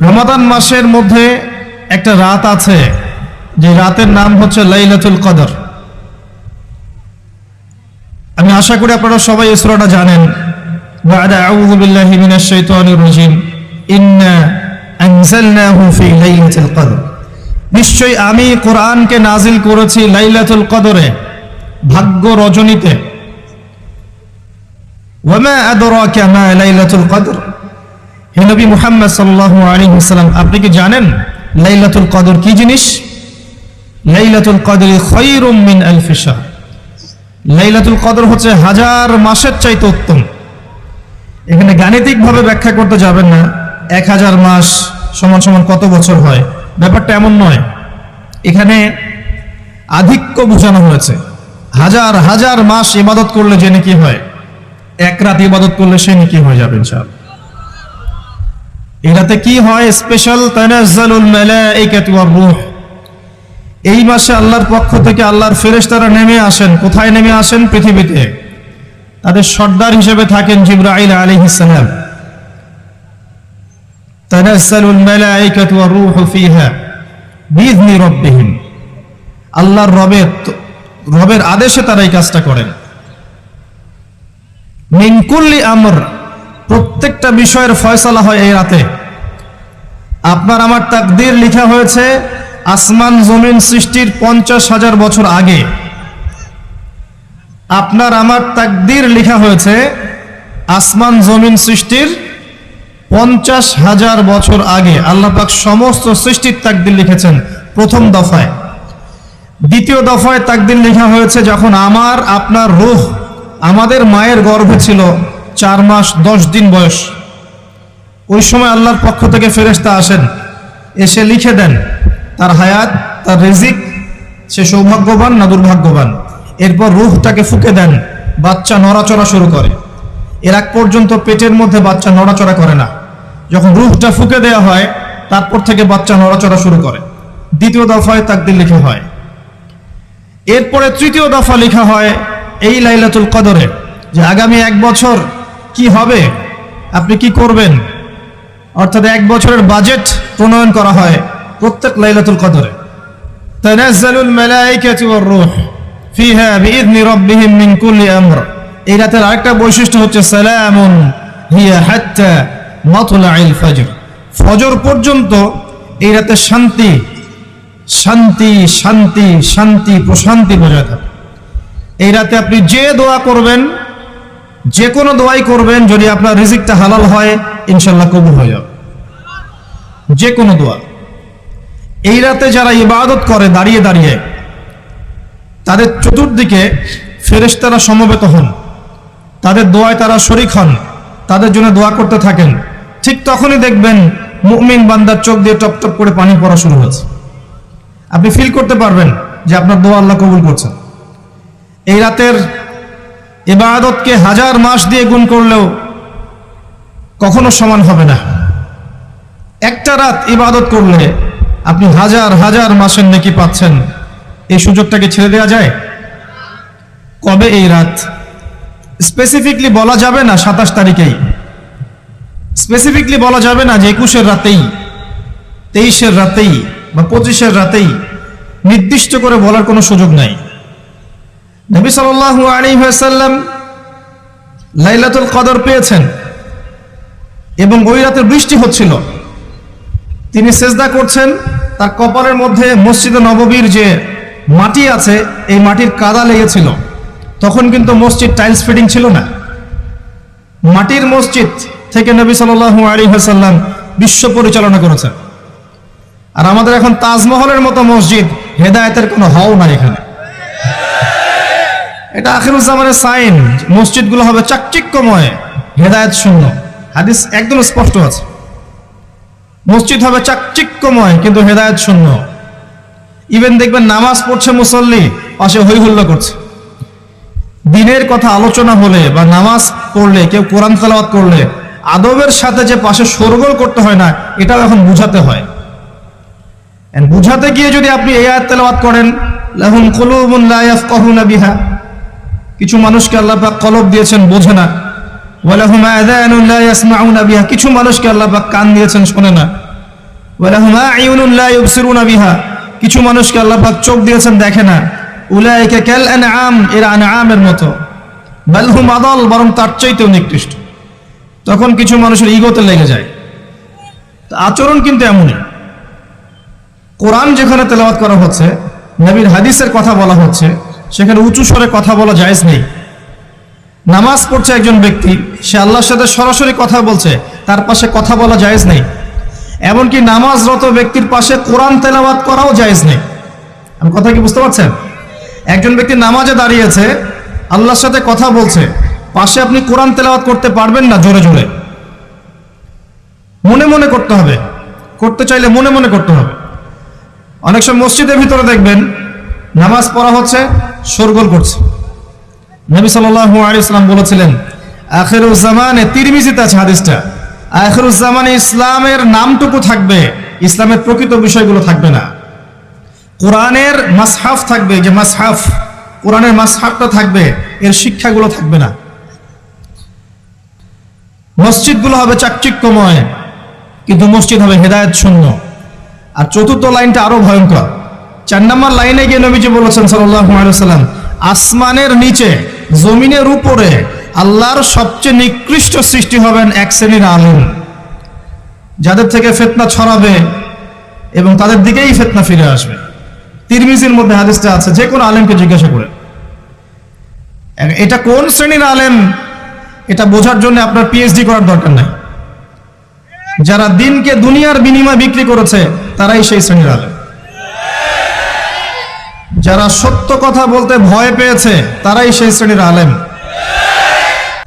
রমাদান মাসের মধ্যে একটা রাত আছে, যে রাতের নাম হচ্ছে লাইলাতুল কদর। আমি আশা করি আপনারা সবাই এই সূরাটা জানেন। বা'দা আউযু বিল্লাহি মিনাশ শাইতানির রাজীম, ইন্না আনজালনাহু ফি লাইলাতুল কদর। নিশ্চয়ই আমি কোরআনকে নাজিল করেছি লাইলাতুল কদরে, ভাগ্য রজনীতে। ওয়া মা আদরাকা মা লাইলাতুল কদর, হে নবী মুহাম্মদ সাল্লাল্লাহু আলাইহি ওয়াসাল্লাম, আপনি কি জানেন লাইলাতুল কদর কি জিনিস? লাইলাতুল কদরি খায়রুম মিন আলফি শাহর, লাইলাতুল কদর হচ্ছে হাজার মাসের চাইতে উত্তম। এখানে গাণিতিকভাবে ব্যাখ্যা করতে যাবেন না 1000 মাস সমান সমান কত বছর হয়, ব্যাপারটা এমন নয়। এখানে আধিক্য বোঝানো হয়েছে। হাজার হাজার মাস ইবাদত করলে যে নেকি হয়, এক রাত ইবাদত করলে সে নেকি হয়ে যাবে ইনশাআল্লাহ। এই রাতে কি হয়? স্পেশাল তানাজ্জালুল মালাইকাতু ওয়ার রূহ। এই মাসে আল্লাহর পক্ষ থেকে আল্লাহর ফেরেশতারা নেমে আসেন। কোথায় নেমে আসেন? পৃথিবীতে। তাদের সর্দার হিসেবে থাকেন জিবরাইল আলাইহিস সালাম। তানাজ্জালুল মালাইকাতু ওয়ার রূহু ফিহা বিইذনি রাব্বিহিম, আল্লাহর রবের আদেশে তারা এই কাজটা করেন। মিন কুল্লি আমর, প্রত্যেকটা বিষয়ের ফয়সালা হয় এই রাতে। আপনার আমার তাকদীর লেখা হয়েছে আসমান জমিন সৃষ্টির 50,000 বছর আগে। আপনার আমার তাকদীর লেখা হয়েছে আসমান জমিন সৃষ্টির 50,000 বছর আগে। আল্লাহ পাক সমস্ত সৃষ্টির তাকদীর লিখেছেন প্রথম দফায়। দ্বিতীয় দফায় তাকদীর লেখা হয়েছে যখন আমার আপনার রূহ আমাদের মায়ের গর্ভে ছিল 4 মাস 10 দিন বয়স। ওই সময় আল্লাহর পক্ষ থেকে ফেরেশতা আসেন, এসে লিখে দেন তার হায়াত, তার রিজিক, সে সৌভাগ্যবান না দুর্ভাগ্যবান। এরপর রূহটাকে ফুঁকে দেন, বাচ্চা নড়াচড়া শুরু করে। এর আগ পর্যন্ত পেটের মধ্যে বাচ্চা নড়াচড়া করে না। যখন রূহটা ফুঁকে দেওয়া হয় তারপর থেকে বাচ্চা নড়াচড়া শুরু করে। দ্বিতীয় দফায় তাকদীর লেখা হয়। এরপরে তৃতীয় দফা লেখা হয় এই লাইলাতুল কদরে, যে আগামী 1 বছর কি হবে, আপনি কি করবেন, অর্থাৎ 1 বছরের বাজেট প্রণয়ন করা হয় প্রত্যেক লাইলাতুল কদরে। তানাজ্জালুল মালাইকাতু ওয়ার রূহ ফিহা বিইذনি রাব্বিহিম মিন কুল্লি আমর। এই রাতের আরেকটা বৈশিষ্ট্য হচ্ছে সালামুন হিয়া হাত্তা মাতলাইল ফজর, ফজর পর্যন্ত এই রাতে শান্তি শান্তি শান্তি শান্তি প্রশান্তি বজায় থাকে। এই রাতে আপনি যে দোয়া করবেন, যে কোনো দোয়াই করবেন, যদি আপনার রিজিকটা হালাল হয় ইনশাআল্লাহ কবুল হয়ে যাবে, যে কোনো দোয়া। এই রাতে যারা ইবাদত করে দাঁড়িয়ে দাঁড়িয়ে, তাদের চতুর্দিকে ফেরেশতারা সমবেত হন, তাদের দোয়ায় তারা শরীক হন, তাদের জন্য দোয়া করতে থাকেন। ঠিক তখনই দেখবেন মুমিন বান্দার চোখ দিয়ে টপ টপ করে পানি পড়া শুরু হয়েছে। আপনি ফিল করতে পারবেন যে আপনার দোয়া আল্লাহ কবুল করছেন। এই রাতের ইবাদতকে 1000 মাস দিয়ে গুণ করলেও কখনো সমান হবে না। একটা রাত ইবাদত করলে আপনি হাজার হাজার মাসের নেকি পাচ্ছেন। এই সুযোগটাকে ছেড়ে দেওয়া যায়? কবে এই রাত স্পেসিফিকলি বলা যাবে না 27 তারিখেই, স্পেসিফিকলি বলা যাবে না যে 21-এর রাতেই, 23-এর রাতেই বা 25-এর রাতেই, নির্দিষ্ট করে বলার কোনো সুযোগ নাই। নবী সাল্লাল্লাহু আলাইহি ওয়াসাল্লাম লাইলাতুল কদর পেয়েছেন এবং ওই রাতে বৃষ্টি হচ্ছিল। তিনি সেজদা করছেন, তার কপালের মধ্যে মসজিদে নববীর যে মাটি আছে এই মাটির কাদা লেগেছিল। তখন কিন্তু মসজিদ টাইলস ফিটিং ছিল না, মাটির মসজিদ থেকে নবী সাল্লাল্লাহু আলাইহি ওয়াসাল্লাম বিশ্ব পরিচালনা করেছেন। আর আমাদের এখন তাজমহলের মতো মসজিদ, হেদায়েতের কোনো হাও নাই এখানে। এটা আখিরুজ জামানের সাইন, মসজিদগুলো হবে চাকচিক্যময়, হেদায়েত শূন্য। হাদিস একদম স্পষ্ট আছে, মসজিদ হবে চাকচিক্যময় কিন্তু হেদায়েত শূন্য। ইভেন দেখবেন নামাজ পড়ছে মুসল্লি, পাশে হই হুল্লা করছে। দিনের কথা আলোচনা হলে বা নামাজ পড়লে, কেউ কোরআন তেলাওয়াত করলে আদবের সাথে যে পাশে শোরগোল করতে হয় না, এটাও এখন বুঝাতে হয়। বুঝাতে গিয়ে যদি আপনি এই আয়াত তেলাওয়াত করেন, লাহুম কুলুবুন লা ইয়াফকাহুনা বিহা, কিছু মানুষকে আল্লাহ পাক কলব দিয়েছেন বোঝে না, ওয়া লাহুম আযানুন লা ইয়াসমাউনা বিহা, কিছু মানুষকে আল্লাহ পাক কান দিয়েছেন শোনে না। ওয়ালাহুম আ'ইউনুন লা ইউবসিরুনা বিহা, কিছু মানুষকে আল্লাহ পাক চোখ দিয়েছেন দেখে না। উলাইকা কাল আনআম, এরা আনআমের মতো। বাল হুম আদাল, বরং তার চাইতেও নিকৃষ্ট। তখন কিছু মানুষের ইগোতে লেগে যায়। আচরণ কিন্তু এমনই। কোরআন যেখানে তেলাওয়াত করা হচ্ছে, নবীর হাদিসের কথা বলা হচ্ছে, সেখানে উঁচু স্বরে কথা বলা জায়েজ নেই। নামাজ পড়ছে একজন ব্যক্তি, সে আল্লাহর সাথে সরাসরি কথা বলছে, তার পাশে কথা বলা জায়েজ নেই। এমনকি নামাজরত ব্যক্তির পাশে কোরআন তেলাওয়াত করাও জায়েজ নেই। আমি কথা কি বুঝতে পারছেন? একজন ব্যক্তি নামাজে দাঁড়িয়েছে, আল্লাহর সাথে কথা বলছে, পাশে আপনি কোরআন তেলাওয়াত করতে পারবেন না জোরে জোরে। মনে মনে করতে হবে, করতে চাইলে মনে মনে করতে হবে। অনেক সময় মসজিদের ভিতরে দেখবেন নামাজ পড়া হচ্ছে, শোরগোল করছে। নবী সাল্লাল্লাহু আলাইহি ওয়াসাল্লাম বলেছিলেন, আখিরুজ জামানে, তিরমিজিতে আছে হাদিসটা, আখিরুজ জামানে ইসলামের নামটুকু থাকবে, ইসলামের প্রকৃত বিষয়গুলো থাকবে না। কোরআনের মাসহাফ থাকবে, যে মাসহাফ, কোরআনের মাসহাফটা থাকবে, এর শিক্ষাগুলো থাকবে না। মসজিদগুলো হবে চাকচিক্যময়, কিন্তু মসজিদ হবে হেদায়েত শূন্য। আর চতুর্থ লাইনটা আরো ভয়ঙ্কর। 4 নম্বর লাইনে গিয়ে নবীজি বলেছেন সাল্লাল্লাহু আলাইহি ওয়াসাল্লাম, আসমানের নিচে জমিনের উপরে আল্লাহর সবচেয়ে নিকৃষ্ট সৃষ্টি হবেন এক শ্রেণীর আলেম, যাদের থেকে ফিতনা ছড়াবে এবং তাদের দিকেই ফিতনা ফিরে আসবে। তিরমিজির মধ্যে হাদিসটা আছে, যে কোনো আলেমকে জিজ্ঞাসা করে এটা কোন শ্রেণীর আলেম, এটা বোঝার জন্য আপনার পিএইচডি করার দরকার নাই। যারা দিনকে দুনিয়ার বিনিময়ে বিক্রি করেছে, তারাই সেই শ্রেণীর আলেম। যারা সত্য কথা বলতে ভয় পেয়েছে, তারাই সেই শ্রেণীর আলেম।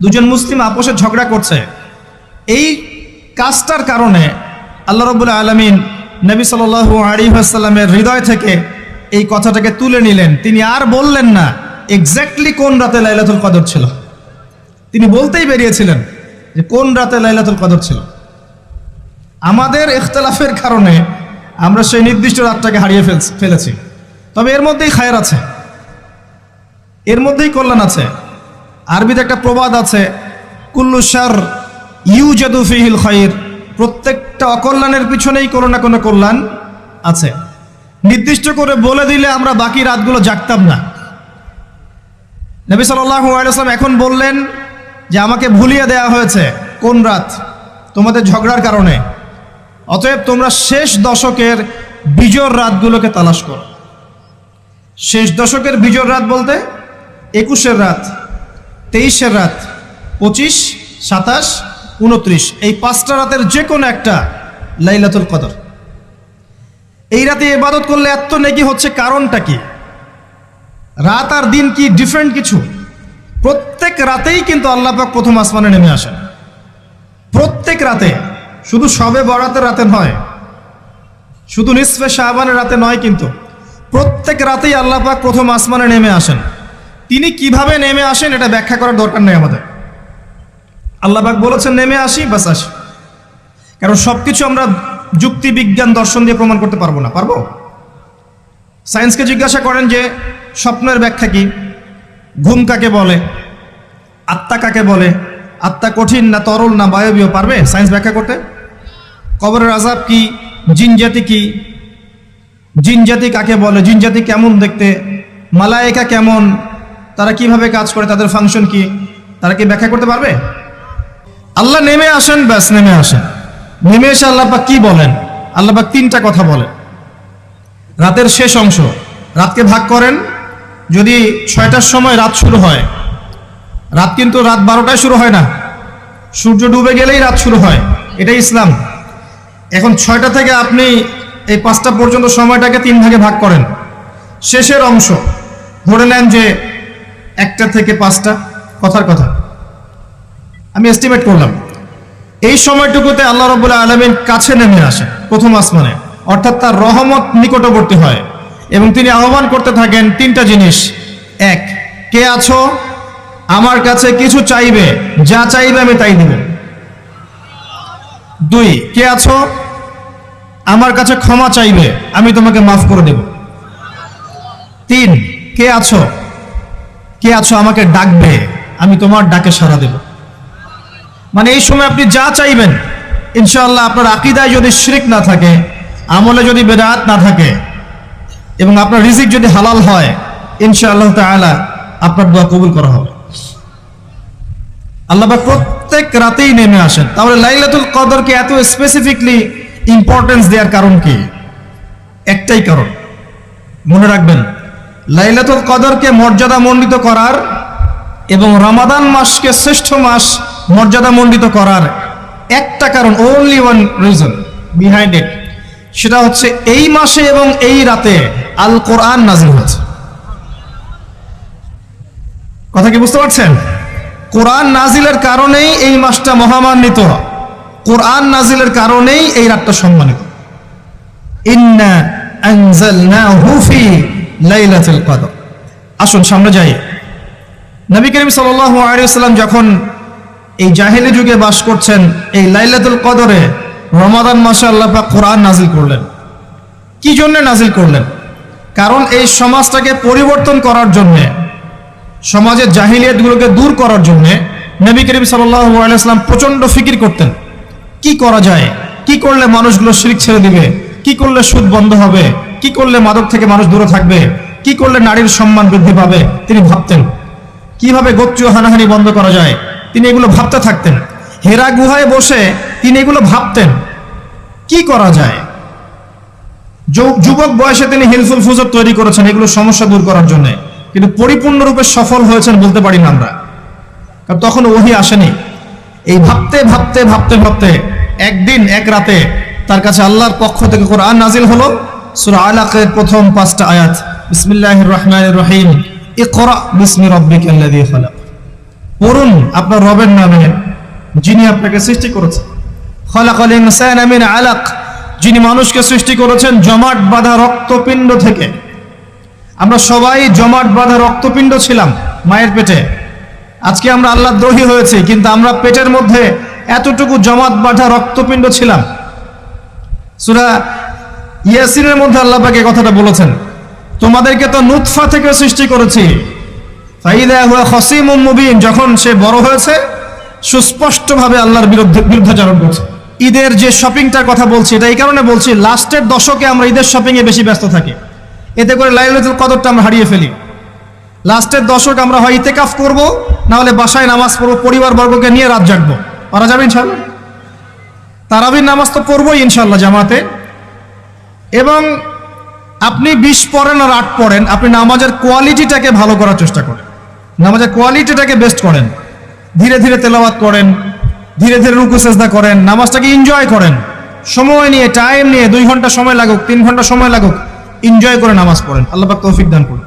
দুজন মুসলিম আপোষে ঝগড়া করছে, এই কাজটার কারণে আল্লাহ রাব্বুল আলামিন নবী সাল্লাল্লাহু আলাইহি ওয়াসাল্লামের হৃদয় থেকে এই কথাটাকে তুলে নিলেন। তিনি আর বললেন না এক্স্যাক্টলি কোন রাতে লাইলাতুল কদর ছিল, তিনি বলতেই বেরিয়েছিলেন যে কোন রাতে লাইলাতুল কদর ছিল। আমাদের ইখতিলাফের কারণে আমরা সেই নির্দিষ্ট রাতটাকে হারিয়ে ফেলেছি। তবে এর মধ্যেই খায়ের আছে, এর মধ্যেই কল্যাণ আছে। আরবিতে একটা প্রবাদ আছে, কুল্লু শার ইউজাদু ফিহিল খায়র, প্রত্যেকটা অকল্যাণের পিছনেই কোনো না কোনো কল্যাণ আছে। নির্দিষ্ট করে বলে দিলে আমরা বাকি রাতগুলো জাগতাম না। নবী সাল্লাল্লাহু আলাইহি ওয়াসাল্লাম এখন বললেন যে আমাকে ভুলিয়ে দেয়া হয়েছে কোন রাত, তোমাদের ঝগড়ার কারণে। অতএব তোমরা শেষ দশকের বিজোড় রাতগুলোকে তালাশ করো। শেষ দশকের বিজোড় রাত বলতে 21-এর রাত, 23-এর রাত, 25, 27, 29, এই 5টা রাতের যে কোনো একটা লাইলাতুল কদর। এই রাতে ইবাদত করলে এত নেকি হচ্ছে, কারণটা কি? রাত আর দিন কি ডিফারেন্ট কিছু? প্রত্যেক রাতেই কিন্তু আল্লাহ পাক প্রথম আসমানে নেমে আসেন, প্রত্যেক রাতে। শুধু শবে বরাতের রাতে নয়, শুধু নিসফে শাবানের রাতে নয়, কিন্তু প্রত্যেক রাতেই আল্লাহ পাক প্রথম আসমানে নেমে আসেন। তিনি কিভাবে নেমে আসেন এটা ব্যাখ্যা করার দরকার নেই আমাদের। আল্লাহ পাক বলেছেন নেমে আসি, বাস আসি। কারণ সবকিছু আমরা যুক্তি, বিজ্ঞান, দর্শন দিয়ে প্রমাণ করতে পারবো না। পারবো? সায়েন্সকে জিজ্ঞাসা করেন যে স্বপ্নের ব্যাখ্যা কি, ঘুম কাকে বলে, আত্মা কাকে বলে, আত্মা কঠিন না তরল না বায়বীয়, পারবে সায়েন্স ব্যাখ্যা করতে? কবরের আযাব কি, জিন জাতি কি, জিন জাতি কাকে বলে, জিন জাতি কেমন দেখতে, মালায়েকা কেমন, তারা কিভাবে কাজ করে, তাদের ফাংশন কি, তারা কি ব্যাখ্যা করতে পারবে? আল্লাহ নেমে আসেন, ব্যাস নেমে আসেন। নেমে এসে আল্লাহ পাক কি বলেন? আল্লাহ পাক 3টা কথা বলেন। রাতের শেষ অংশ, রাতকে ভাগ করেন। যদি 6টার সময় রাত শুরু হয়, রাত কিন্তু রাত 12টায় শুরু হয় না, সূর্য ডুবে গেলেই রাত শুরু হয়, এটাই ইসলাম। এখন 6টা থেকে আপনি এই 5টা পর্যন্ত সময়টাকে 3 ভাগে ভাগ করেন। শেষের অংশ ধরে নেন যে 1টা থেকে 5টা, কথার কথা আমি এস্টিমেট করলাম, এই সময়টুকুতে আল্লাহ রাব্বুল আলামিন কাছে নেমে আসেন প্রথম আসমানে, অর্থাৎ তার রহমত নিকটবর্তী হয় এবং তিনি আহ্বান করতে থাকেন 3টা জিনিস। 1, কে আছো আমার কাছে কিছু চাইবে, যা চাইবে আমি তাই দিব। 2, কে আছো আমার কাছে ক্ষমা চাইবে, আমি তোমাকে মাফ করে দেব। 3, কে আছো আমাকে ডাকবে, আমি তোমার ডাকে সাড়া দেব। মানে এই সময় আপনি যা চাইবেন, ইনশাআল্লাহ আপনার আকীদায় যদি শিরক না থাকে, আমলে যদি বেদাত না থাকে এবং আপনার রিজিক যদি হালাল হয়, ইনশাআল্লাহ তাআলা আপনার দোয়া কবুল করা হবে। আল্লাহ পাক প্রত্যেক রাতেই নেমে আসেন। তাহলে লাইলাতুল কদরকে এত স্পেসিফিকলি ইম্পর্টেন্স দেওয়ার কারণ কি? একটাই কারণ, মনে রাখবেন, লাইলাতুল কদরকে মর্যাদামণ্ডিত করার এবং রমাদান মাসকে শ্রেষ্ঠ মাস মর্যাদামণ্ডিত করার একটা কারণ, only one reason behind it, সেটা হচ্ছে এই মাসে এবং এই রাতে আল কোরআন নাজিল হয়েছে। কথা কি বুঝতে পারছেন? কোরআন নাজিলের কারণেই এই মাসটা মহামান্বিত, কোরআন নাজিলের কারণেই এই রাতটা সম্মানিত। ইন্না আনজালনাহু ফি লাইলাতুল কদর। আসুন সামনে যাই। নবী করিম সাল্লাল্লাহু আলাইহি ওয়াসাল্লাম যখন এই জাহেলি যুগে বাস করছেন, এই লাইলাতুল কদরে রমাদান মাসে আল্লাহ পাক কোরআন নাজিল করলেন। কি জন্য নাজিল করলেন? কারণ এই সমাজটাকে পরিবর্তন করার জন্য, সমাজের জাহিলিয়াতগুলোকে দূর করার জন্য নবী করিম সাল্লাল্লাহু আলাইহি ওয়াসাল্লাম প্রচন্ড ফিকির করতেন। কি করা যায়, কি করলে মানুষগুলো শিরক ছেড়ে দিবে, কি করলে সুদ বন্ধ হবে, কি করলে মাদক থেকে মানুষ দূরে থাকবে, কি করলে নারীর সম্মান বৃদ্ধি পাবে। তিনি ভাবতেন কিভাবে গোত্রীয় হানাহানি বন্ধ করা যায়, তিনি এগুলো ভাবতে থাকতেন। হেরা গুহায় বসে তিনি এগুলো ভাবতেন কি করা যায়। যুবক বয়সে তিনি হিলফুল ফুজর তৈরি করেছেন এগুলো সমস্যা দূর করার জন্য, কিন্তু পরিপূর্ণরূপে সফল হয়েছেন বলতে পারি না আমরা, কারণ তখন ওহী আসেনি। এই ভাবতে ভাবতে ভাবতে ভাবতে একদিন এক রাতে তার কাছে আল্লাহর পক্ষ থেকে কোরআন নাজিল হলো। সূরা আলাকের প্রথম 5টা আয়াত, বিসমিল্লাহির রহমানির রহিম, ইকরা বিসমি রাব্বিকাল্লাযী খালাক। পড়ুন আপনার রবের নামে যিনি আপনাকে সৃষ্টি করেছেন। খালাকাল ইনসানা মিন আলাক, যিনি মানুষকে সৃষ্টি করেছেন জমাট বাঁধা রক্তপিণ্ড থেকে। আমরা সবাই জমাট বাঁধা রক্তপিণ্ড ছিলাম মায়ের পেটে। আজকে আমরা আল্লাহর দ্রোহী হয়েছি, কিন্তু আমরা পেটের মধ্যে এতটুকু জমাট বাঁধা রক্তপিণ্ড ছিলাম। সূরা ইয়াসিনের মধ্যে আল্লাহ পাক এই কথাটা বলেছেন, তোমাদেরকে তো নুতফা থেকে সৃষ্টি করেছি, ফাইদা হুয়া খাসিমুম মুবিন, যখন সে বড় হয়েছে সুস্পষ্টভাবে আল্লাহর বিরুদ্ধাচরণ করছে। ঈদের যে শপিংটার কথা বলছি, এটা এই কারণে বলছি, লাস্টের দশকে আমরা ঈদের শপিং এ বেশি ব্যস্ত থাকি, এতে করে লাইলাতুল কদরটা আমরা হারিয়ে ফেলি। লাস্টের দশক আমরা হয় ইতিকাফ করব, না হলে বাসায় নামাজ পড়বো, পরিবার বর্গকে নিয়ে রাত জাগবো। পারা যাবে ইনশাআল্লাহ? তারাবির নামাজ তো পড়বোই ইনশাআল্লাহ জামাতে। এবং আপনি 20 পড়েন আর 8 পড়েন, আপনি নামাজের কোয়ালিটিটাকে ভালো করার চেষ্টা করেন, নামাজের কোয়ালিটিটাকে বেস্ট করেন, ধীরে ধীরে তেলাওয়াত করেন, ধীরে ধীরে রুকু সেজদা করেন, নামাজটাকে এনজয় করেন, সময় নিয়ে, টাইম নিয়ে, 2 ঘন্টা সময় লাগুক, 3 ঘন্টা সময় লাগুক, এনজয় করে নামাজ পড়েন। আল্লাহ পাক তৌফিক দান করুন।